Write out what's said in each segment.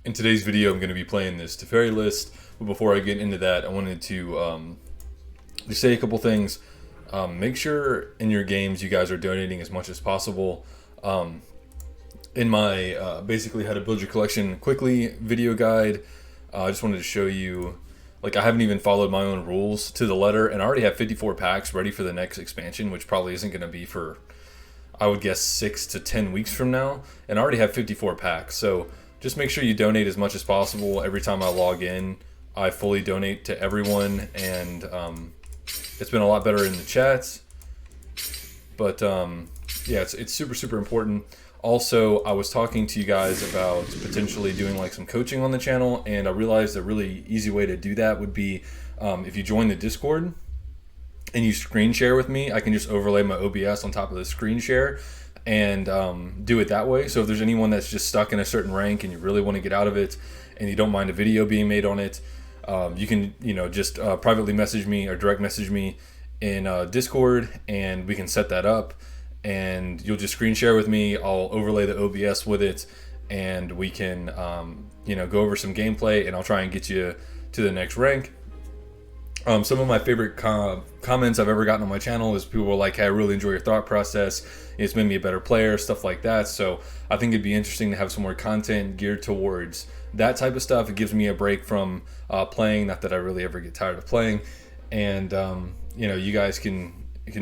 In today's video, I'm going to be playing this Teferi list, but before I get into that, I wanted to just say a couple things. Make sure in your games you guys are donating as much as possible. In my basically how to build your collection quickly video guide, I just wanted to show you, like, I haven't even followed my own rules to the letter, and I already have 54 packs ready for the next expansion, which probably isn't going to be for, I would guess, 6 to 10 weeks from now, and I already have 54 packs. So just make sure you donate as much as possible. Every time I log in, I fully donate to everyone, and it's been a lot better in the chats. But yeah, it's super important. Also, I was talking to you guys about potentially doing like some coaching on the channel, and I realized a really easy way to do that would be if you join the Discord and you screen share with me. I can just overlay my OBS on top of the screen share and do it that way. So if there's anyone that's just stuck in a certain rank and you really want to get out of it and you don't mind a video being made on it, you can just privately message me or direct message me in Discord, and we can set that up, and you'll just screen share with me. I'll overlay the OBS with it, and we can go over some gameplay, and I'll try and get you to the next rank. Some of my favorite comments I've ever gotten on my channel is people were like, hey, I really enjoy your thought process. It's made me a better player, stuff like that. So I think it'd be interesting to have some more content geared towards that type of stuff. It gives me a break from playing, not that I really ever get tired of playing. And, you guys can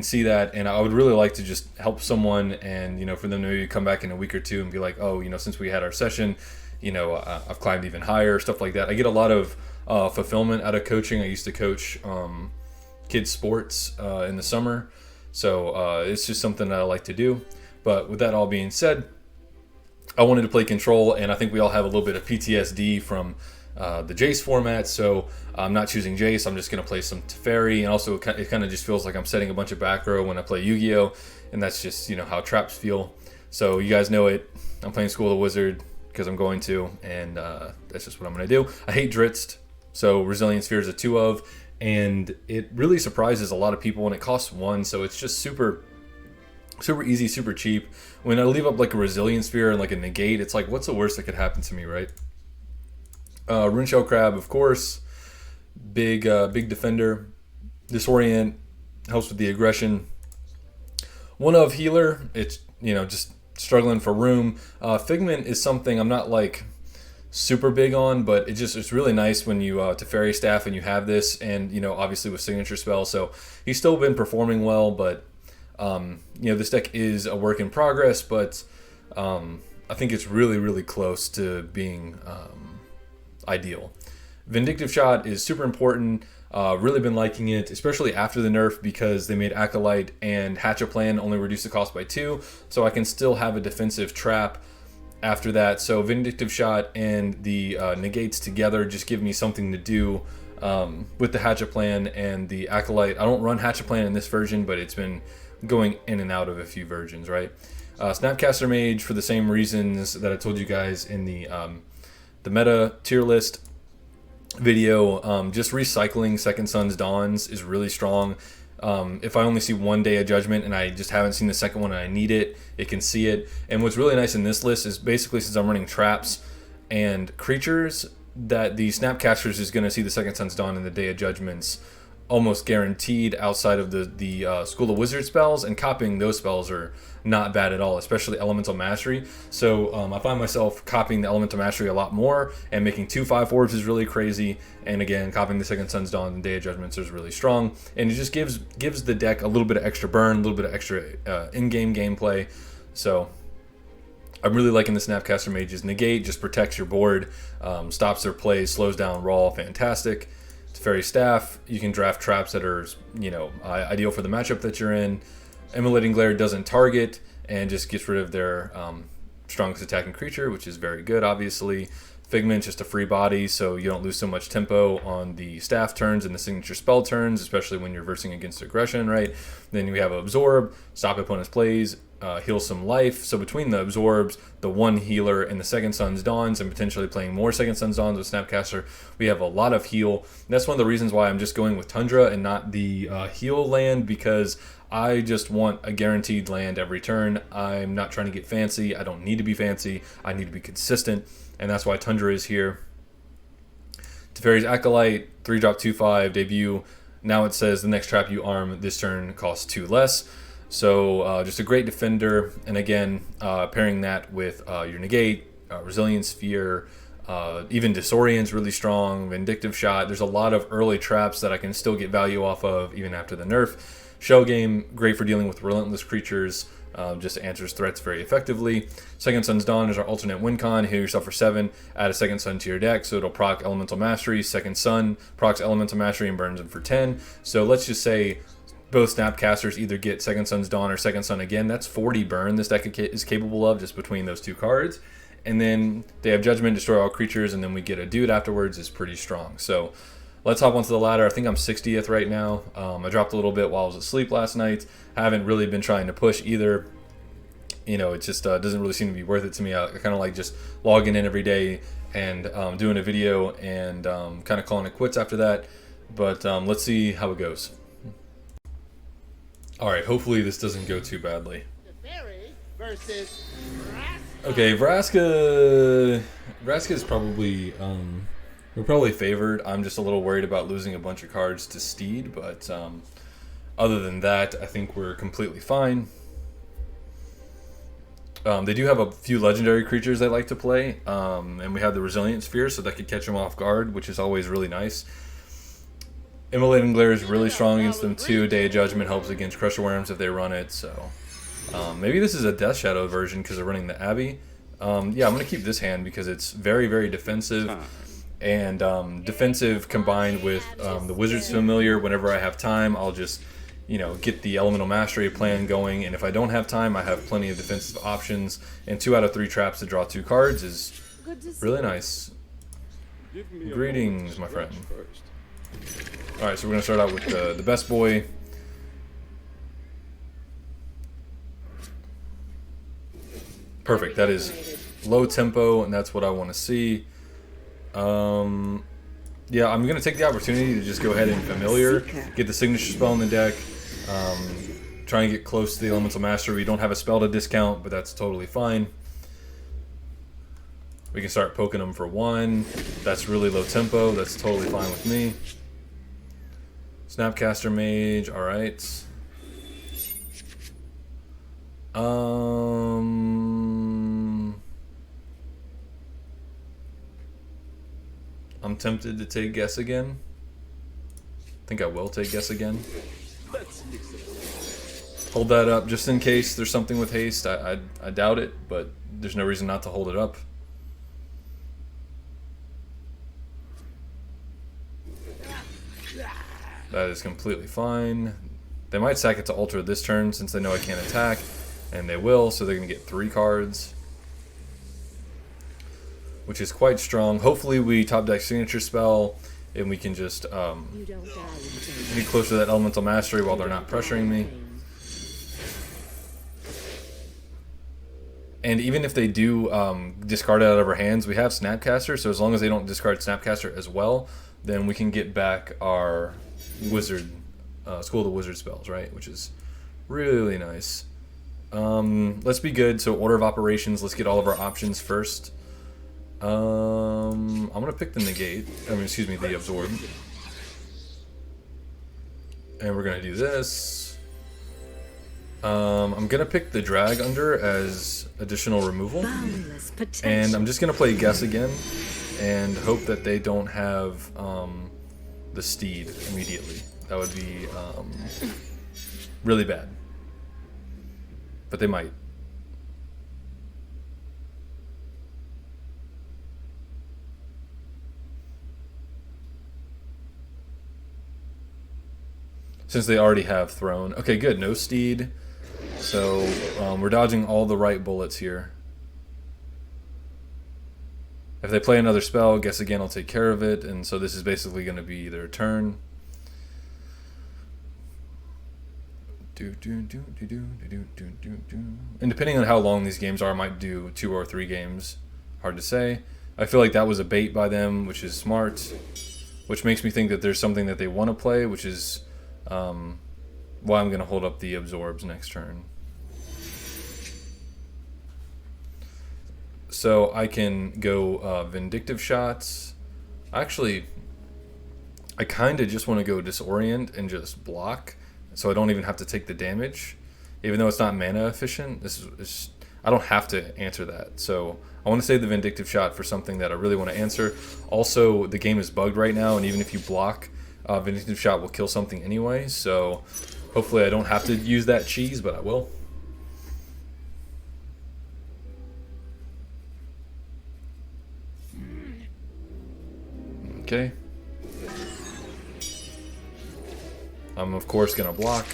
see that. And I would really like to just help someone, and, for them to maybe come back in a week or two and be like, oh, since we had our session, I've climbed even higher, stuff like that. I get a lot of fulfillment out of coaching. I used to coach kids sports in the summer, so it's just something that I like to do. But with that all being said, I wanted to play control, and I think we all have a little bit of PTSD from the Jace format, so I'm not choosing Jace. I'm just going to play some Teferi, and also it kind of just feels like I'm setting a bunch of back row when I play Yu-Gi-Oh, and that's just how traps feel. So you guys know it. I'm playing School of the Wizard because I'm going to, and that's just what I'm going to do. I hate Dritzed. So Resilient Sphere is a 2 of, and it really surprises a lot of people, and it costs 1, so it's just super easy, super cheap. When I leave up like a Resilient Sphere and like a Negate, it's like, what's the worst that could happen to me, right? Runeshell Crab, of course, big defender. Disorient helps with the aggression. 1 of healer, it's just struggling for room. Figment is something I'm not like super big on, but it's really nice when you Teferi staff and you have this, and obviously with signature spell, so he's still been performing well, but this deck is a work in progress, but I think it's really close to being ideal. Vindictive shot is super important. Really been liking it, especially after the nerf, because they made Acolyte and Hatch a Plan only reduce the cost by 2, so I can still have a defensive trap after that. So Vindictive shot and the negates together just give me something to do with the Hatch a Plan and the Acolyte. I don't run Hatch a Plan in this version, but it's been going in and out of a few versions, right? Snapcaster Mage, for the same reasons that I told you guys in the meta tier list video. Just recycling Second Sun's Dawns is really strong. If I only see 1 Day of Judgment and I just haven't seen the second one and I need it, it can see it. And what's really nice in this list is basically, since I'm running traps and creatures, that the Snapcasters is going to see the Second Sun's Dawn and the Day of Judgments almost guaranteed, outside of the School of Wizard spells, and copying those spells are not bad at all, especially Elemental Mastery. So I find myself copying the Elemental Mastery a lot more, and making 2 5/4s is really crazy, and again, copying the Second Sun's Dawn and Day of Judgments is really strong, and it just gives the deck a little bit of extra burn, a little bit of extra in-game gameplay. So I'm really liking the Snapcaster Mage's Negate. Just protects your board, stops their plays, slows down Raw, fantastic. Teferi staff, you can draft traps that are ideal for the matchup that you're in. Immolating Glare doesn't target and just gets rid of their strongest attacking creature, which is very good, obviously. Figment, just a free body, so you don't lose so much tempo on the staff turns and the signature spell turns, especially when you're versing against aggression, right? Then we have Absorb, stop opponent's plays, heal some life. So between the Absorbs, the 1 healer, and the Second Sun's Dawns, and potentially playing more Second Sun's Dawns with Snapcaster, we have a lot of heal. And that's one of the reasons why I'm just going with Tundra and not the heal land, because I just want a guaranteed land every turn. I'm not trying to get fancy. I don't need to be fancy. I need to be consistent. and that's why Tundra is here. Teferi's Acolyte, 3-drop 2/5 debut. Now it says the next trap you arm this turn costs 2 less. So just a great defender, and again, pairing that with your Negate, Resilient Sphere, even Disorient's really strong, Vindictive Shot. There's a lot of early traps that I can still get value off of even after the nerf. Shell Game, great for dealing with relentless creatures, just answers threats very effectively. Second Sun's Dawn is our alternate win con. Heal yourself for 7, add a Second Sun to your deck, so it'll proc Elemental Mastery. Second Sun procs Elemental Mastery and burns them for 10. So let's just say both Snapcasters either get Second Sun's Dawn or Second Sun again. That's 40 burn this deck is capable of just between those two cards. And then they have Judgment, destroy all creatures, and then we get a dude afterwards is pretty strong. So let's hop onto the ladder. I think I'm 60th right now. I dropped a little bit while I was asleep last night. I haven't really been trying to push either. You know, it just doesn't really seem to be worth it to me. I kind of like just logging in every day and doing a video and kind of calling it quits after that. But let's see how it goes. All right, hopefully this doesn't go too badly. Teferi versus Okay, Vraska is probably we're probably favored. I'm just a little worried about losing a bunch of cards to Steed, but other than that, I think we're completely fine. They do have a few legendary creatures they like to play, and we have the Resilient Sphere, so that could catch them off guard, which is always really nice. Immolating Glare is really strong against them too. Day of Judgment helps against Crusher Worms if they run it, so maybe this is a Death Shadow version because they're running the Abbey. Yeah, I'm going to keep this hand because it's very, very defensive, and defensive combined with the Wizard's Familiar. Whenever I have time, I'll just, you know, get the Elemental Mastery plan going, and if I don't have time, I have plenty of defensive options, and 2 out of 3 traps to draw 2 cards is really nice. Greetings, my friend. Alright, so we're going to start out with the best boy. Perfect, that is low tempo, and that's what I want to see. Yeah, I'm going to take the opportunity to just go ahead and Familiar, get the signature spell in the deck, try and get close to the Elemental Mastery. We don't have a spell to discount, but that's totally fine. We can start poking them for 1. That's really low tempo, that's totally fine with me. Snapcaster Mage, alright. I'm tempted to take Guess again. I think I will take Guess again. Hold that up just in case there's something with haste. I doubt it, but there's no reason not to hold it up. That is completely fine. They might sack it to Ultra this turn since they know I can't attack, and they will, so they're going to get 3 cards, which is quite strong. Hopefully we top deck signature spell, and we can just get closer to that Elemental Mastery while they're not pressuring me. And even if they do discard it out of our hands, we have Snapcaster, so as long as they don't discard Snapcaster as well, then we can get back our Wizard, School of the Wizard spells, right? Which is really nice. Let's be good. So order of operations, let's get all of our options first. I'm going to pick the Negate, the Absorb. And we're going to do this. I'm going to pick the Drag Under as additional removal. And I'm just going to play Guess again and hope that they don't have the Steed immediately. That would be really bad. But they might. Since they already have Throne. Okay, good. No Steed. So we're dodging all the right bullets here. If they play another spell, Guess again, I'll take care of it. And so this is basically going to be their turn. And depending on how long these games are, I might do 2 or 3 games. Hard to say. I feel like that was a bait by them, which is smart. Which makes me think that there's something that they want to play, which is why I'm going to hold up the Absorbs next turn. So I can go Vindictive shots. Actually, I kind of just want to go Disorient and just block, so I don't even have to take the damage. Even though it's not mana efficient, this is I don't have to answer that. So I want to save the Vindictive shot for something that I really want to answer. Also, the game is bugged right now, and even if you block, Vindictive shot will kill something anyway. So hopefully I don't have to use that cheese, but I will. Okay. I'm of course gonna block.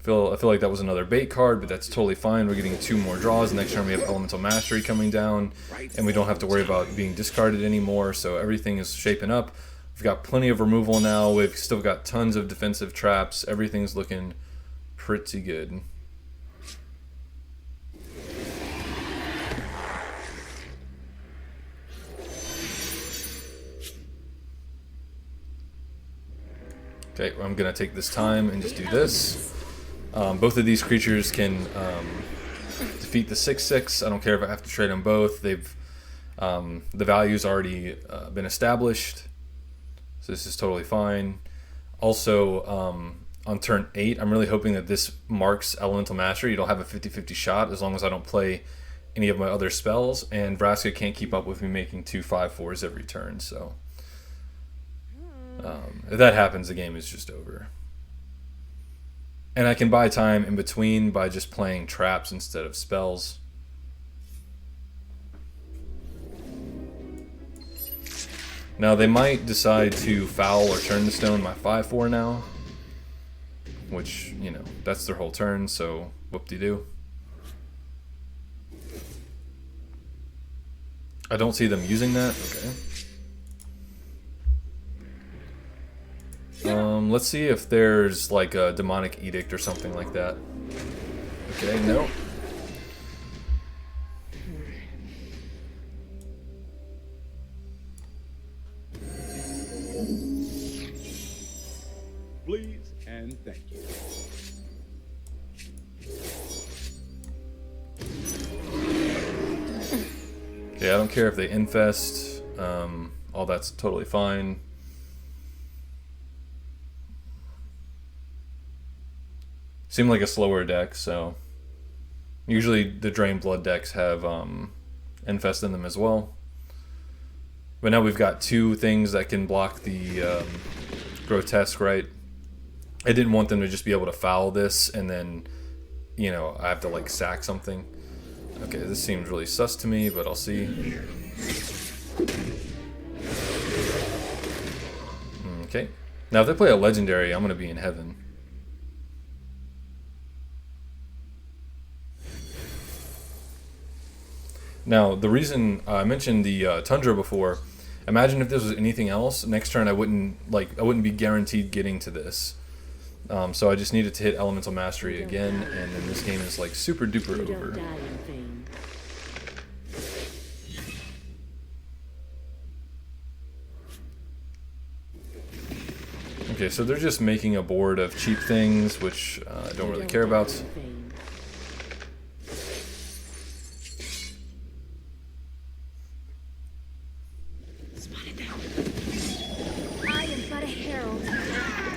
I feel like that was another bait card, but that's totally fine. We're getting 2 more draws. Next turn we have Elemental Mastery coming down, and we don't have to worry about being discarded anymore, so everything is shaping up. We've got plenty of removal now. We've still got tons of defensive traps. Everything's looking pretty good. Okay, I'm going to take this time and just do this. Both of these creatures can defeat the 6/6. I don't care if I have to trade them both. They've the value's already been established, so this is totally fine. Also, on turn 8, I'm really hoping that this marks Elemental Mastery. You'll have a 50-50 shot as long as I don't play any of my other spells, and Vraska can't keep up with me making 2 5/4s every turn, so if that happens, the game is just over. And I can buy time in between by just playing traps instead of spells. Now they might decide to foul or turn to stone my 5/4 now, which, you know, that's their whole turn, so whoop-de-doo. I don't see them using that. Okay. Let's see if there's like a demonic edict or something like that. Okay, no. Please and thank you. Okay, I don't care if they infest. All that's totally fine. Seemed like a slower deck, so usually the Drain Blood decks have infest in them as well. But now we've got 2 things that can block the grotesque, right? I didn't want them to just be able to foul this and then, you know, I have to like sack something. Okay, this seems really sus to me, but I'll see. Okay. Now if they play a legendary, I'm going to be in heaven. Now, the reason I mentioned the Tundra before, imagine if this was anything else. Next turn, I wouldn't be guaranteed getting to this. So I just needed to hit Elemental Mastery again, and then this game is like super duper over. Okay, so they're just making a board of cheap things, which I don't really care about.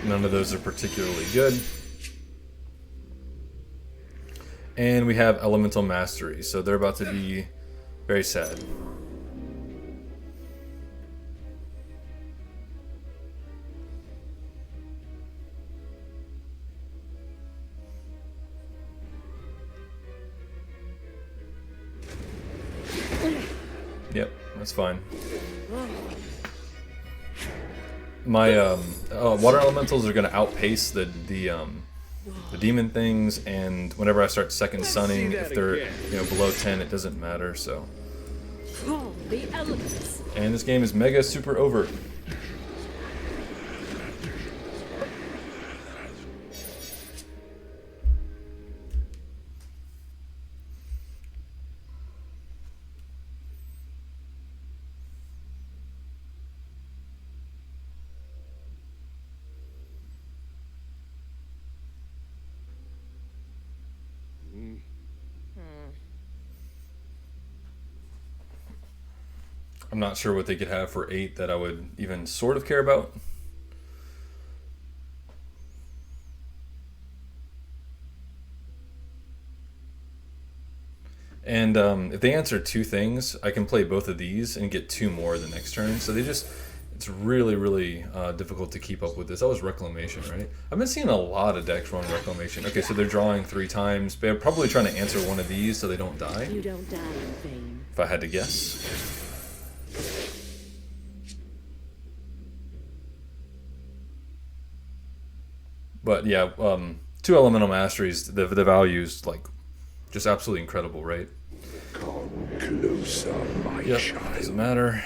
None of those are particularly good. And we have Elemental Mastery, so they're about to be very sad. Yep, that's fine. My water elementals are going to outpace the demon things, and whenever I start second sunning, if they're below 10, it doesn't matter. So, and this game is mega super over. I'm not sure what they could have for 8 that I would even sort of care about. And if they answer 2 things, I can play both of these and get 2 more the next turn. So they just, it's really, really difficult to keep up with this. That was Reclamation, right? I've been seeing a lot of decks run Reclamation. Okay, so they're drawing 3 times. They're probably trying to answer one of these so they don't die. You don't die in vain. If I had to guess. But yeah, 2 Elemental Masteries, the value's like just absolutely incredible, right? Come closer, my child. Doesn't matter.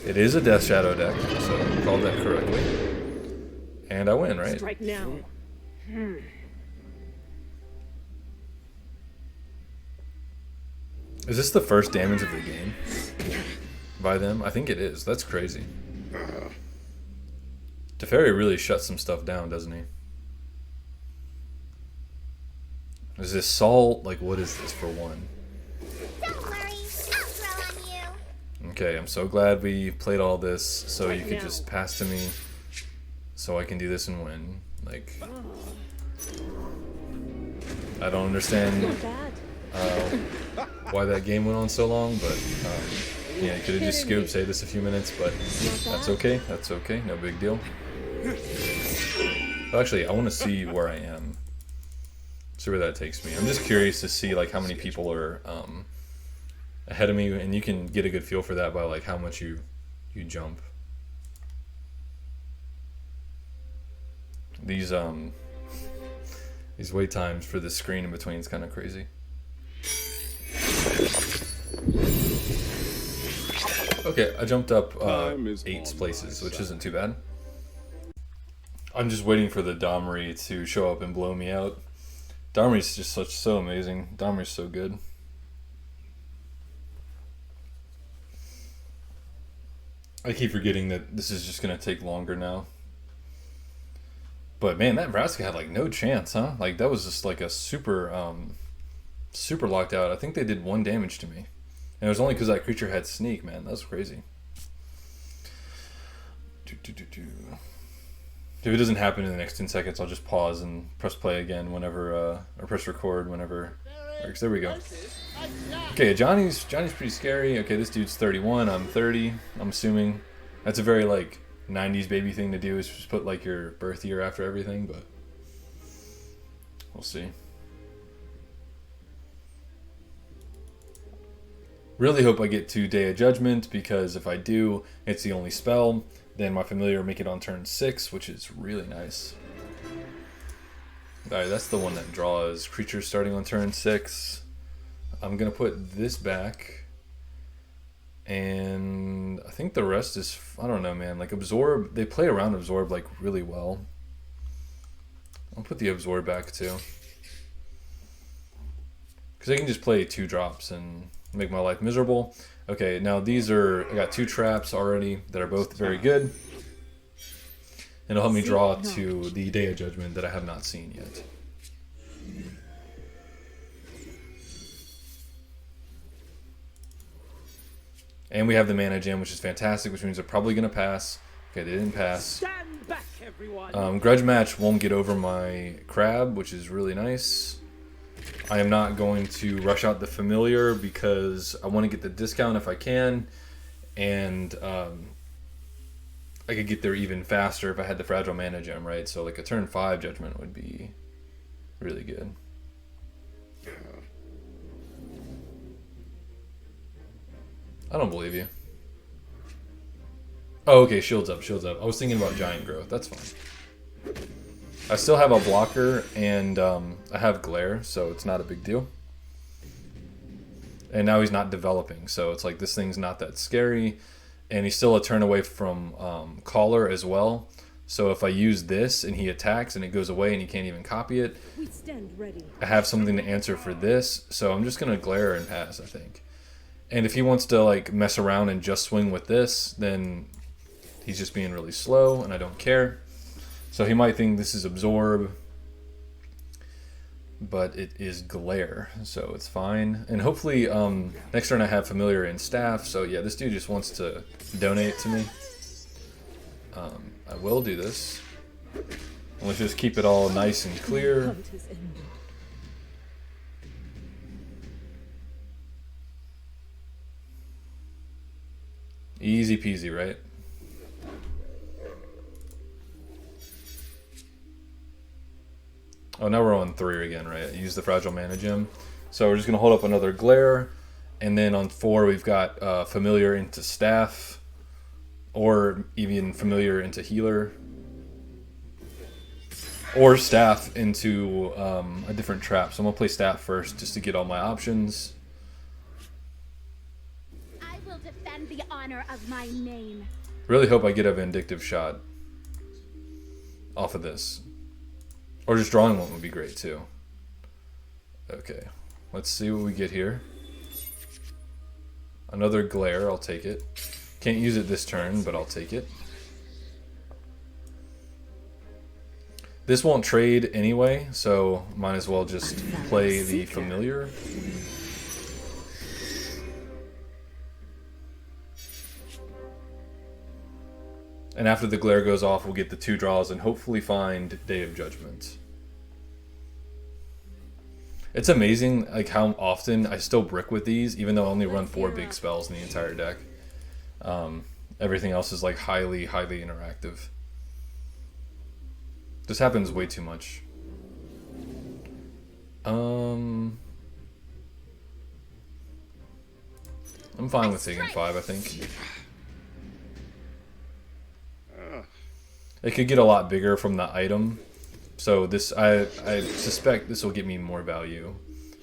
It is a Death Shadow deck, so I called that correctly. And I win, right? Strike now. Is this the first damage of the game? By them? I think it is. That's crazy. Teferi really shuts some stuff down, doesn't he? Is this salt? Like, what is this for 1? Don't worry, I'll throw on you. Okay, I'm so glad we played all this so Right you could now. just pass to me so I can do this and win. Like, I don't understand Not bad. why that game went on so long, but yeah, you could have just scooped, say this a few minutes, but that's okay. That's okay. No big deal. Actually, I want to see where I am. See where that takes me. I'm just curious to see like how many people are ahead of me, and you can get a good feel for that by like how much you jump. These wait times for the screen in between is kind of crazy. Okay, I jumped up 8 places, which isn't too bad. I'm just waiting for the Domri to show up and blow me out. Domri's just so amazing. Domri's so good. I keep forgetting that this is just gonna take longer now. But man, that Vraska had like no chance, huh? Like that was just like a super super locked out. I think they did 1 damage to me. And it was only because that creature had sneak, man. That was crazy. If it doesn't happen in the next 10 seconds, I'll just pause and press play again whenever, or press record whenever. There we go. Okay, Johnny's pretty scary. Okay, this dude's 31. I'm 30. I'm assuming that's a very like 90s baby thing to do, is just put like your birth year after everything, but we'll see. Really hope I get to Day of Judgment, because if I do, it's the only spell. Then my familiar will make it on turn 6, which is really nice. Alright, that's the one that draws creatures starting on turn 6. I'm going to put this back. And I think the rest is, I don't know, man. Like Absorb, they play around Absorb like really well. I'll put the Absorb back too. Because I can just play 2 drops and make my life miserable. Okay, now these are, I got 2 traps already that are both very good. And it'll help me draw to the Day of Judgment that I have not seen yet. And we have the mana gem, which is fantastic, which means they're probably going to pass. Okay, they didn't pass. Stand back, everyone. Grudge Match won't get over my crab, which is really nice. I am not going to rush out the familiar because I want to get the discount if I can, and I could get there even faster if I had the fragile mana gem, right? So like a turn 5 judgment would be really good. I don't believe you. Oh, okay, shields up, shields up. I was thinking about giant growth. That's fine. I still have a blocker, and I have glare, so it's not a big deal. And now he's not developing, so it's like this thing's not that scary. And he's still a turn away from Caller as well. So if I use this and he attacks and it goes away and he can't even copy it, We stand ready. I have something to answer for this. So I'm just going to glare and pass, I think. And if he wants to like mess around and just swing with this, then He's just being really slow, and I don't care. So he might think this is Absorb, but it is Glare, so it's fine. And hopefully next turn I have Familiar and Staff, so yeah, this dude just wants to donate to me. I will do this. Let's just keep it all nice and clear. Hunt is ended. Easy peasy, right? Oh, now we're on 3 again, right? Use the Fragile Mana Gem. So we're just going to hold up another Glare. And then on 4, we've got Familiar into Staff. Or even Familiar into Healer. Or Staff into a different trap. So I'm going to play Staff first just to get all my options. I will defend the honor of my name. Really hope I get a Vindictive shot off of this. Or just drawing one would be great too. Okay, let's see what we get here. Another Glare, I'll take it. Can't use it this turn, but I'll take it. This won't trade anyway, so might as well just play the Familiar. And after the Glare goes off, we'll get the 2 draws and hopefully find Day of Judgment. It's amazing like how often I still brick with these, even though I only run 4 big spells in the entire deck. Everything else is like highly interactive. This happens way too much. I'm fine with taking 5, I think. It could get a lot bigger from the item. So this, I suspect this will get me more value.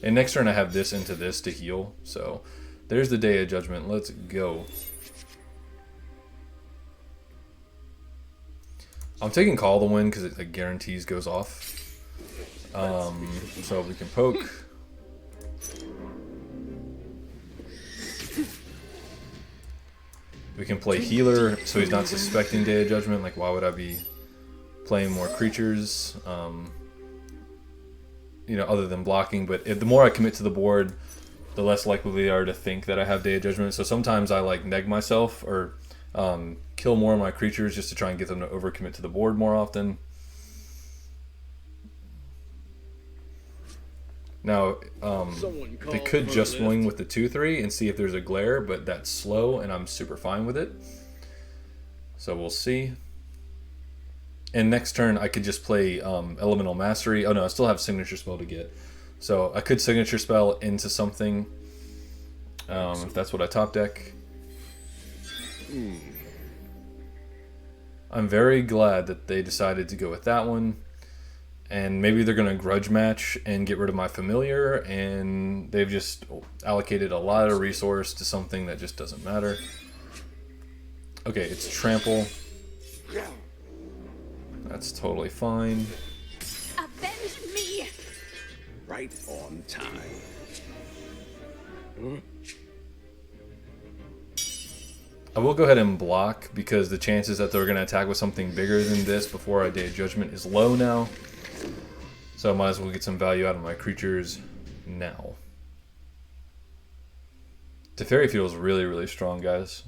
And next turn I have this into this to heal. So there's the Day of Judgment. Let's go. I'm taking Call the Wind because it like, guarantees goes off. So we can poke. We can play Healer so he's not suspecting Day of Judgment. Like, why would I be playing more creatures? You know, other than blocking. But the more I commit to the board, the less likely they are to think that I have Day of Judgment. So sometimes I like neg myself or kill more of my creatures just to try and get them to overcommit to the board more often. Now, they could just swing with the 2/3 and see if there's a Glare, but that's slow and I'm super fine with it. So we'll see. And next turn I could just play Elemental Mastery. Oh no, I still have Signature Spell to get. So I could Signature Spell into something if that's what I top deck. I'm very glad that they decided to go with that one. And maybe they're going to grudge match and get rid of my Familiar, and they've just allocated a lot of resource to something that just doesn't matter. Okay, it's Trample. That's totally fine. Avenge me! Right on time. I will go ahead and block because the chances that they're going to attack with something bigger than this before I Day of Judgment is low now. So I might as well get some value out of my creatures now. Teferi feels really strong, guys.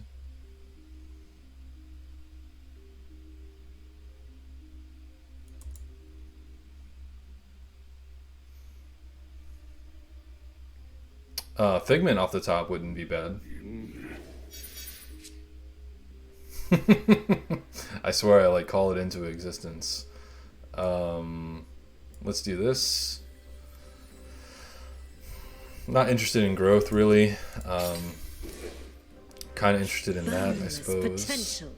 Figment off the top wouldn't be bad. I swear I like call it into existence. Let's do this. Not interested in growth, really. Kind of interested in that, I suppose. Potential.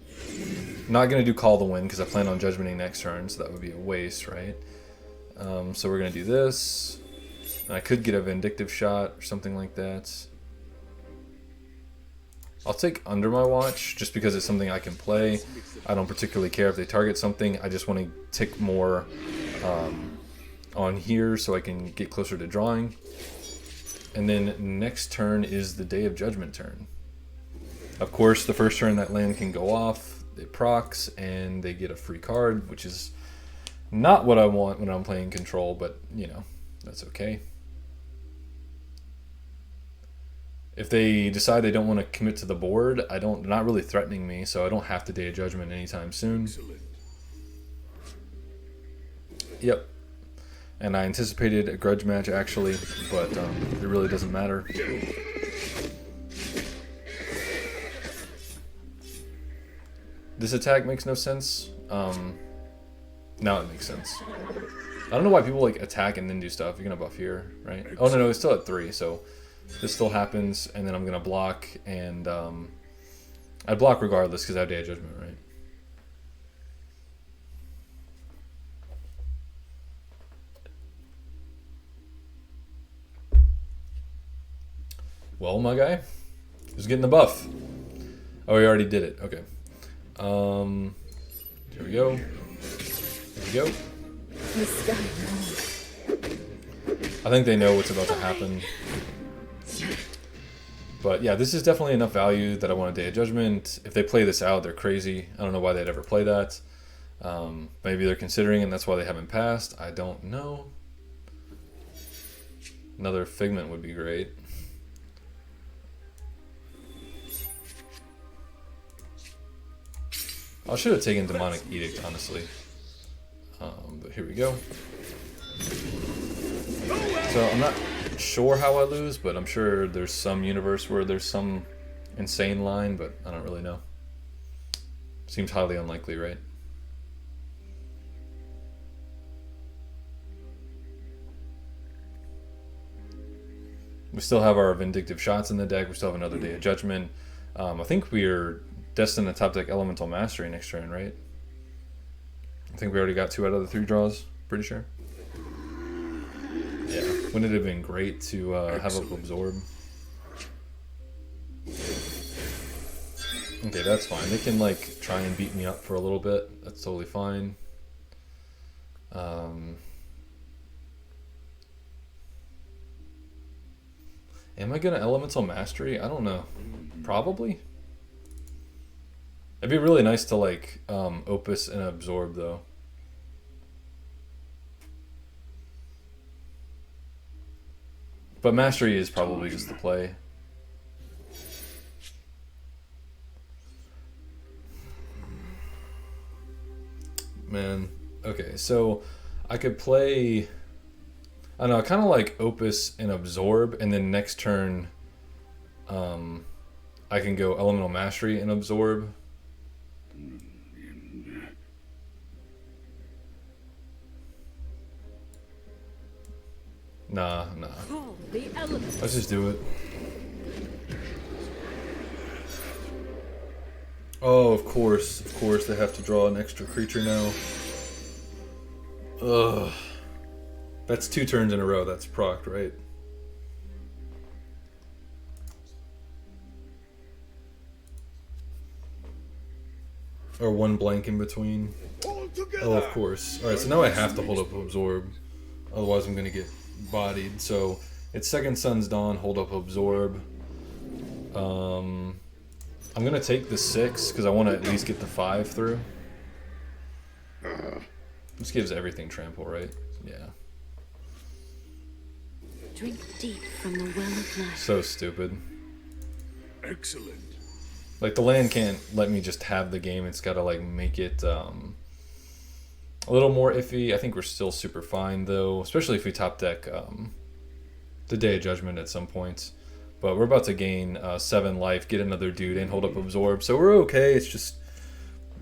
Not going to do Call the Wind because I plan on Judgmenting next turn, so that would be a waste, right? So we're going to do this. And I could get a Vindictive shot or something like that. I'll take Under My Watch just because it's something I can play. I don't particularly care if they target something. I just want to tick more on here so I can get closer to drawing. And then next turn is the Day of Judgment turn. Of course, the first turn that land can go off. it procs, and they get a free card, which is not what I want when I'm playing control, but you know, that's okay. If they decide they don't want to commit to the board, they're not really threatening me, so I don't have to Day of Judgment anytime soon. Excellent. Yep. And I anticipated a grudge match actually, but it really doesn't matter. This attack makes no sense. Now it makes sense. I don't know why people like attack and then do stuff. You're gonna buff here, right? Oh no, it's still at 3, so this still happens, and then I'm gonna block, and I block regardless because I have Day of Judgment, right? Well, my guy, who's getting the buff? Oh, he already did it. Okay. Here we go. Here we go. I think they know what's about to happen. But yeah, this is definitely enough value that I want a Day of Judgment. If they play this out, they're crazy. I don't know why they'd ever play that. Maybe they're considering, and that's why they haven't passed. I don't know. Another Figment would be great. I should have taken Demonic Edict, honestly. But here we go. So I'm not sure how I lose, but I'm sure there's some universe where there's some insane line, but I don't really know. Seems highly unlikely, right? We still have our Vindictive shots in the deck. We still have another Day of Judgment. I think we're destined to top deck Elemental Mastery next turn, right? I think we already got 2 out of the 3 draws. Pretty sure. Yeah. Wouldn't it have been great to have up Absorb? Okay, that's fine. They can like try and beat me up for a little bit. That's totally fine. Am I gonna Elemental Mastery? I don't know. Probably. It'd be really nice to like Opus and Absorb though. But Mastery is probably just the play. Man, okay, so I could play, I don't know, kind of like Opus and Absorb, and then next turn I can go Elemental Mastery and Absorb. Nah. Let's just do it. Oh, of course they have to draw an extra creature now. Ugh. That's 2 turns in a row, that's procced, right? Or 1 blank in between. Oh, of course. Alright, so now I have to hold up Absorb. Otherwise I'm gonna get bodied. So it's Second Sun's Dawn, hold up Absorb. I'm gonna take the 6 because I want to at least get the 5 through. This gives everything trample, right? Yeah. Drink deep from the well of life. So stupid. Excellent. Like the land can't let me just have the game. It's got to like make it a little more iffy. I think we're still super fine though, especially if we top deck the Day of Judgment at some point. But we're about to gain 7 life, get another dude, and hold up Absorb. So we're okay. It's just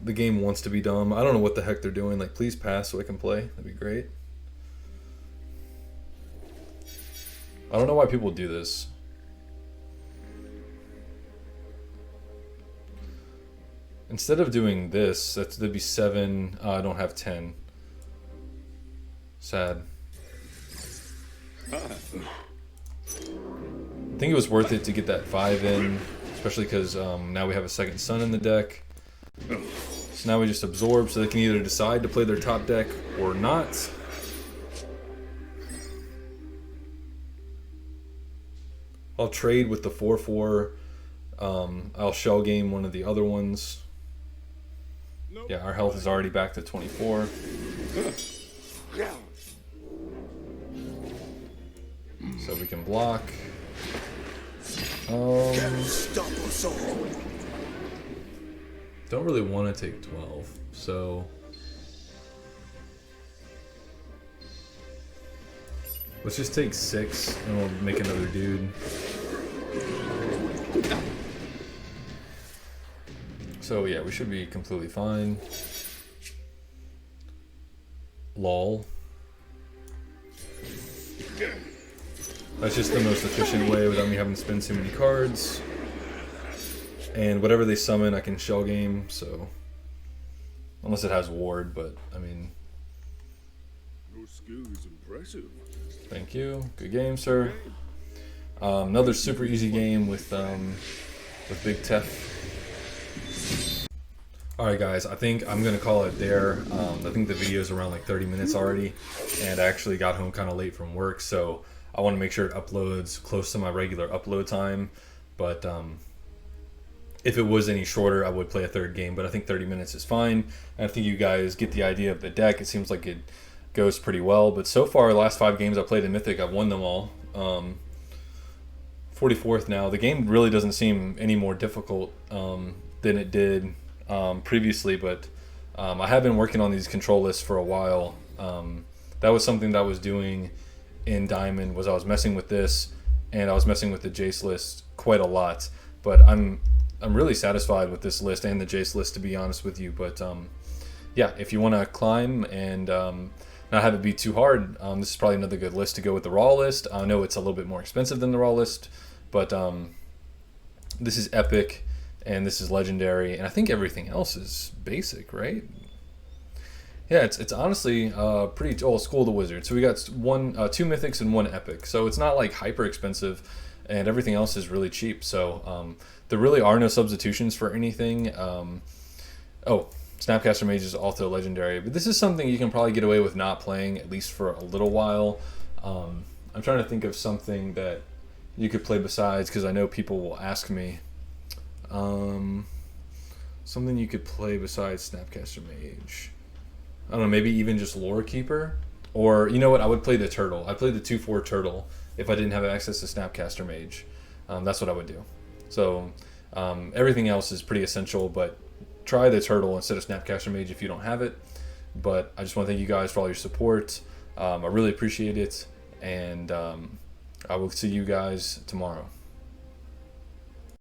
the game wants to be dumb. I don't know what the heck they're doing. Like, please pass so I can play. That'd be great. I don't know why people do this. Instead of doing this, that'd be 7. I don't have 10. Sad. I think it was worth it to get that 5 in, especially because now we have a second sun in the deck. So now we just absorb, so they can either decide to play their top deck or not. I'll trade with the 4/4. I'll shell game one of the other ones. Yeah, our health is already back to 24. So we can block. Stop us all. Don't really want to take 12, so let's just take 6 and we'll make another dude. So yeah, we should be completely fine. Lol. That's just the most efficient way without me having to spend too many cards. And whatever they summon, I can shell game, so... Unless it has ward, but, I mean... Your skill is impressive. Thank you. Good game, sir. Another super easy game with Big Tef. Alright guys, I think I'm going to call it there. I think the video is around like 30 minutes already, and I actually got home kind of late from work, so I want to make sure it uploads close to my regular upload time. But if it was any shorter, I would play a third game, but I think 30 minutes is fine. And I think you guys get the idea of the deck. It seems like it goes pretty well, but so far, the last 5 games I played in Mythic, I've won them all. 44th now. The game really doesn't seem any more difficult than it did previously, but I have been working on these control lists for a while. That was something that I was doing in Diamond, was I was messing with this, and I was messing with the Jace list quite a lot. But I'm really satisfied with this list and the Jace list, to be honest with you. But yeah, if you want to climb and not have it be too hard, this is probably another good list to go with the raw list. I know it's a little bit more expensive than the raw list, but this is epic and this is legendary, and I think everything else is basic, right? Yeah, it's honestly pretty old school, the Wizard. So we got 2 mythics and 1 epic, so it's not like hyper expensive, and everything else is really cheap. So there really are no substitutions for anything. Oh, Snapcaster Mage is also legendary, but this is something you can probably get away with not playing, at least for a little while. I'm trying to think of something that you could play besides, because I know people will ask me. Something you could play besides Snapcaster Mage. I don't know, maybe even just Lore Keeper? Or, you know what, I would play the Turtle. I'd play the 2/4 Turtle if I didn't have access to Snapcaster Mage. That's what I would do. So, everything else is pretty essential, but try the Turtle instead of Snapcaster Mage if you don't have it. But I just want to thank you guys for all your support. I really appreciate it, and I will see you guys tomorrow.